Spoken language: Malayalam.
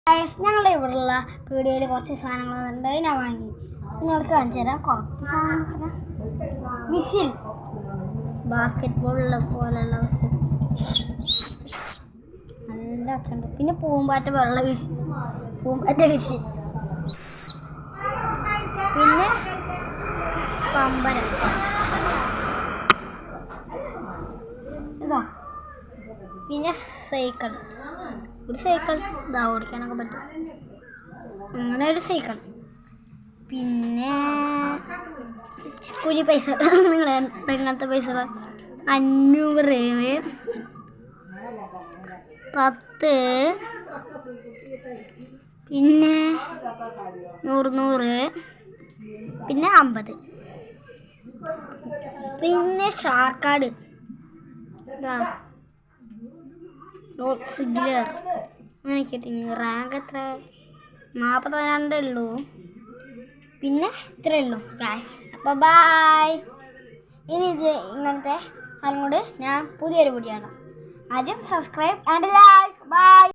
ഞങ്ങളുടെ ഇവിടെയുള്ള പീടികയിൽ കുറച്ച് സാധനങ്ങളുണ്ട്. ഞാൻ വാങ്ങി നിങ്ങൾക്ക് കാണിച്ചു തരാം. കുറച്ച് സാധനങ്ങൾ വിസിൽ, ബാസ്കറ്റ് ബോളിലെ പോലുള്ള വിസിൽ, നല്ല ഒച്ചുണ്ട്. പിന്നെ പൂമ്പാറ്റ പോലുള്ള വിസിൽ, പൂമ്പാറ്റ വിസിൽ, പിന്നെ പമ്പരം, ഇതാ, പിന്നെ സൈക്കിൾ. ഒരു സൈക്കിൾ ഇതാ ഓടിക്കാനൊക്കെ പറ്റും, അങ്ങനെ ഒരു സൈക്കിൾ. പിന്നെ കുഞ്ഞി പൈസ, നിങ്ങൾ എങ്ങനത്തെ പൈസകൾ? 500, 10, പിന്നെ 100, പിന്നെ 50, പിന്നെ ഷാർക്കാട്, സിഗ്ലർ, അങ്ങനെ കേട്ടിനി. റാങ്ക് എത്ര? 42 ഉള്ളൂ. പിന്നെ ഇത്രയേ ഉള്ളൂ ഗായ്സ്. അപ്പോൾ ബായ്. ഇനി ഇങ്ങനത്തെ സ്ഥലം കൊണ്ട് ഞാൻ പുതിയൊരു വീഡിയോ ആണ്. ആദ്യം സബ്സ്ക്രൈബ് ആൻഡ് ലൈക്ക്. ബൈ.